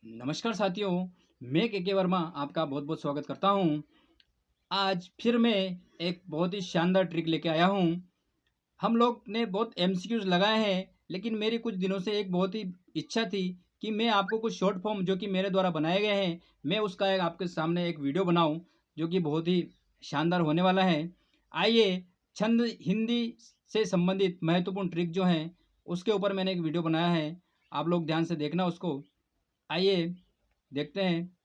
नमस्कार साथियों, मैं के वर्मा आपका बहुत बहुत स्वागत करता हूं। आज फिर मैं एक बहुत ही शानदार ट्रिक लेके आया हूं। हम लोग ने बहुत एमसीक्यूज लगाए हैं, लेकिन मेरी कुछ दिनों से एक बहुत ही इच्छा थी कि मैं आपको कुछ शॉर्ट फॉर्म जो कि मेरे द्वारा बनाए गए हैं, मैं उसका एक आपके सामने एक वीडियो बनाऊं जो कि बहुत ही शानदार होने वाला है। आइए, छंद हिंदी से संबंधित महत्वपूर्ण ट्रिक जो हैं उसके ऊपर मैंने एक वीडियो बनाया है। आप लोग ध्यान से देखना उसको। आइए देखते हैं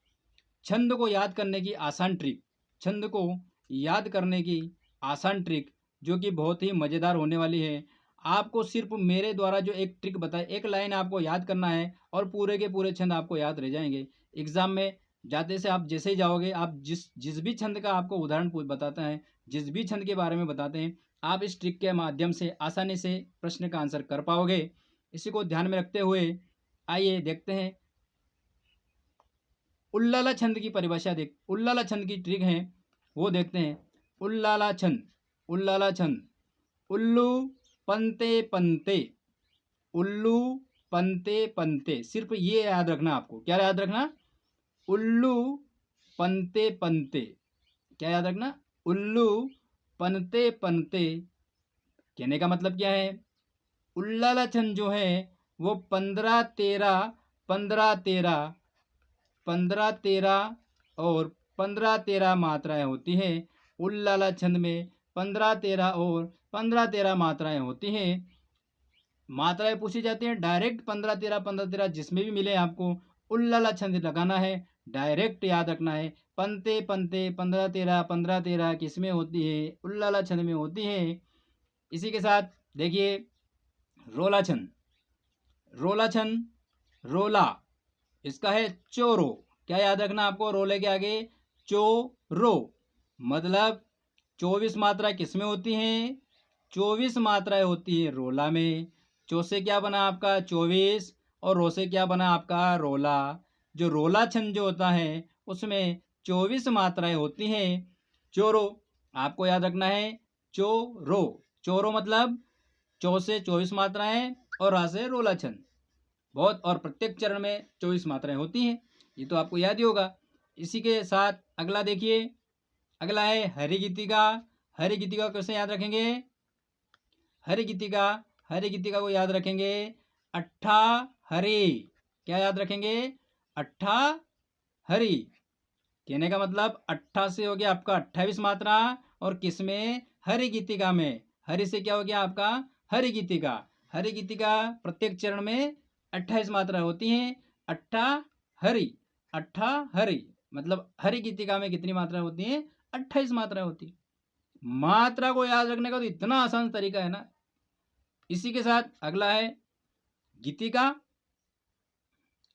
छंद को याद करने की आसान ट्रिक। छंद को याद करने की आसान ट्रिक जो कि बहुत ही मज़ेदार होने वाली है। आपको सिर्फ मेरे द्वारा जो एक ट्रिक बताए, एक लाइन आपको याद करना है और पूरे के पूरे छंद आपको याद रह जाएंगे। एग्जाम में जाते से आप जैसे ही जाओगे, आप जिस जिस भी छंद का आपको उदाहरण बताते हैं, जिस भी छंद के बारे में बताते हैं, आप इस ट्रिक के माध्यम से आसानी से प्रश्न का आंसर कर पाओगे। इसी को ध्यान में रखते हुए आइए देखते हैं उल्लाला छंद की परिभाषा। देख, उल्लाला छंद की ट्रिक है वो देखते हैं। उल्लाला छंद, उल्लाला छंद, उल्लू पंते पंते, उल्लू पंते पंते। सिर्फ ये याद रखना, आपको क्या याद रखना? उल्लू पंते पंते। क्या याद रखना? उल्लू पनते पनते। कहने का मतलब क्या है? उल्लाला छंद जो है वो 15-13, 15-13, 15-13 और 15-13 मात्राएं होती हैं। उल्लाला छंद में 15-13 और 15-13 मात्राएं होती हैं। मात्राएं पूछी जाती हैं डायरेक्ट 15-13, 15-13 जिसमें भी मिले आपको उल्लाला छंद लगाना है। डायरेक्ट याद रखना है। पंते पंते, 15-13, 15-13 किस में होती है? उल्लाला छंद में होती है। इसी के साथ देखिए रोला छंद, रोला छंद, रोला, इसका है चोरो। क्या याद रखना आपको? रोले के आगे चोरो, मतलब 24 मात्रा किस में होती हैं? 24 मात्राएं होती है रोला में। चो से क्या बना आपका? 24, और रो से क्या बना आपका? रोला। जो रोला छंद जो होता है उसमें 24 मात्राएं होती हैं। चोरो आपको याद रखना है। चोरो, चोरो मतलब चौ से 24 मात्राएं और रा से रोला छंद। बहुत, और प्रत्येक चरण में 24 मात्राएं होती हैं, ये तो आपको याद ही होगा। इसी के साथ अगला देखिए, अगला है हरि गीतिका। हरि गीतिका कैसे याद रखेंगे? हरि गीतिका, हरि गीतिका को याद रखेंगे अट्ठा हरि। क्या याद रखेंगे? अट्ठा हरि। कहने का मतलब अट्ठा से हो गया आपका 28 मात्रा, और किस में? हरि गीतिका में। हरि से क्या हो गया आपका? हरि गीतिका। हरि गीतिका प्रत्येक चरण में 28 मात्रा होती हैं। अट्ठा हरि, अट्ठा हरि, मतलब हरि गीतिका में कितनी मात्रा होती हैं? 28 मात्रा होती है। मात्रा को याद रखने का तो इतना आसान तरीका है ना। इसी के साथ अगला है गीतिका।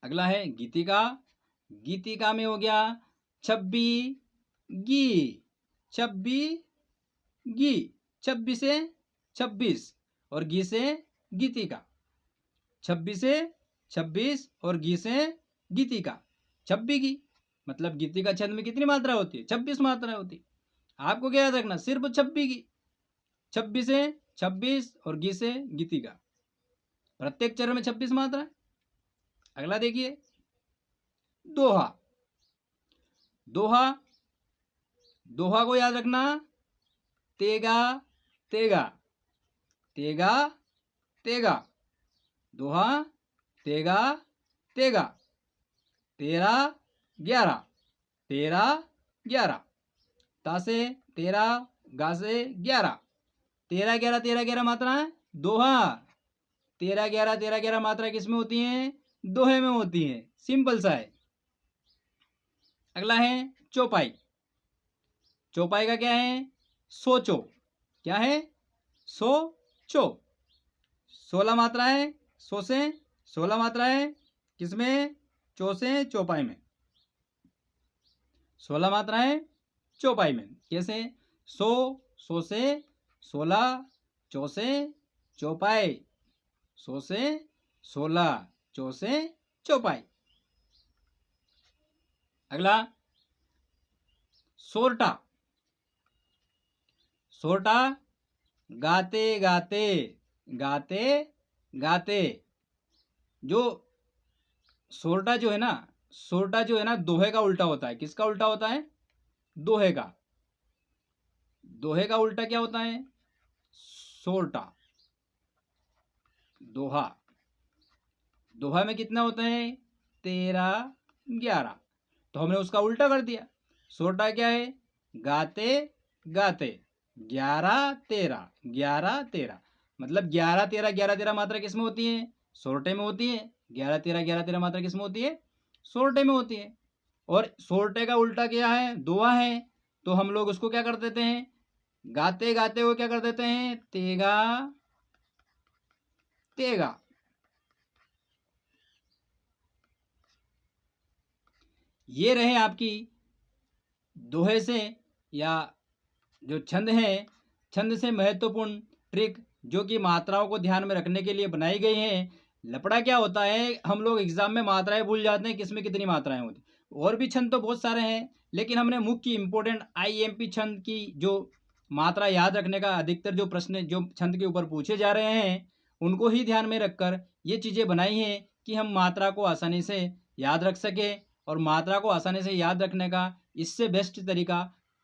अगला है गीतिका। गीतिका में हो गया छब्बी गी, छब्बी गी, छब्बी से 26 और गी से गीतिका। 26 से 26 और गी से गीतिका, छब्बी गी, मतलब गीतिका छंद में कितनी मात्रा होती है? 26 मात्रा होती है। आपको क्या याद रखना? सिर्फ छब्बी गी, 26 से 26 और गी से गीतिका, प्रत्येक चरण में 26 मात्रा। अगला देखिए दोहा। दोहा, दोहा को याद रखना तेगा तेगा, तेगा तेगा। दोहा तेगा तेगा, 13 11, 13 11, ता से 13, गा से 11, 13 11, 13 11 मात्रा है दोहा। 13 11, 13 11 मात्रा किस में होती हैं? दोहे में होती हैं। सिंपल सा है। अगला है चौपाई। चौपाई का क्या है? सोचो। क्या है? सोचो। 16 मात्रा है, सो से 16 मात्रा है किसमें? चौ से चौपाई में। 16 मात्रा है चौपाई में। कैसे? सो, सो से 16, चौ से चौपाई, सो से 16, चौ से चौपाई। अगला सोरठा। सोरठा गाते गाते, गाते गाते। जो सोरठा जो है ना, सोरठा जो है ना दोहे का उल्टा होता है। किसका उल्टा होता है? दोहे का। दोहे का उल्टा क्या होता है? सोरठा। दोहा। दोहा में कितना होता है? 13 11। तो हमने उसका उल्टा कर दिया। सोरठा क्या है? गाते गाते 11 13 11 13। मतलब 11 13 11 13 मात्रा किस में होती है? सोरठे में होती है। 11 13 11 13 मात्रा किस में होती है? सोरठे में होती है। और सोरठे का उल्टा क्या है? दोहा है। तो हम लोग उसको क्या कर देते हैं? गाते गाते वो क्या कर देते हैं? तेगा तेगा। ये रहे आपकी दोहे से या जो छंद है, छंद से महत्वपूर्ण ट्रिक जो कि मात्राओं को ध्यान में रखने के लिए बनाई गई है। लफड़ा क्या होता है, हम लोग एग्जाम में मात्राएं भूल जाते हैं, किसमें कितनी मात्राएं होती। और भी छंद तो बहुत सारे हैं, लेकिन हमने मुख्य इंपोर्टेंट आईएमपी छंद की जो मात्रा याद रखने का अधिकतर जो प्रश्न जो छंद के ऊपर पूछे जा रहे हैं उनको ही ध्यान में रखकर ये चीज़ें बनाई हैं कि हम मात्रा को आसानी से याद रख सके। और मात्रा को आसानी से याद रखने का इससे बेस्ट तरीका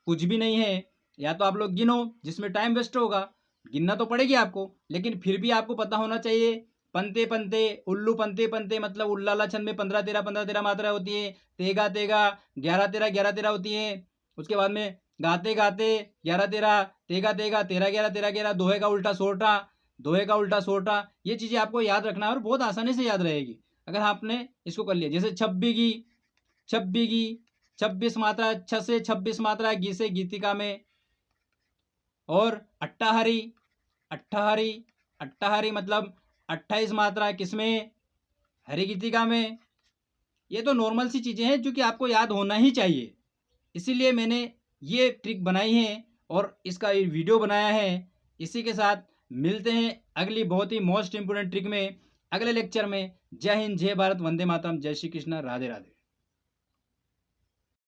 कुछ भी नहीं है। या तो आप लोग गिनो, जिसमें टाइम वेस्ट होगा, गिनना तो पड़ेगी आपको, लेकिन फिर भी आपको पता होना चाहिए। पंते पंते उल्लू पंते पंते मतलब उल्लाला छंद में 15 13 मात्रा होती है। तेगा तेगा 11 13 होती है। उसके बाद में गाते गाते 11 13 तेगा तेगा 13 11 13 11। दोहे का उल्टा सोरठा, दोहे का उल्टा सोरठा। ये चीज़ें आपको याद रखना है और बहुत आसानी से याद रहेगी अगर आपने इसको कर लिया। जैसे छब्बीगी, छब्बीगी 26 मात्रा, छ से 26 मात्रा, गी से गीतिका में। और अट्ठाहरी, अट्ठाहरी अट्ठाहरी मतलब 28 मात्रा किसमें? हरी गीतिका में। ये तो नॉर्मल सी चीज़ें हैं जो कि आपको याद होना ही चाहिए, इसीलिए मैंने ये ट्रिक बनाई है और इसका ये वीडियो बनाया है। इसी के साथ मिलते हैं अगली बहुत ही मोस्ट इंपोर्टेंट ट्रिक में अगले लेक्चर में। जय हिंद, जय भारत, वंदे मातरम, जय श्री कृष्ण, राधे राधे।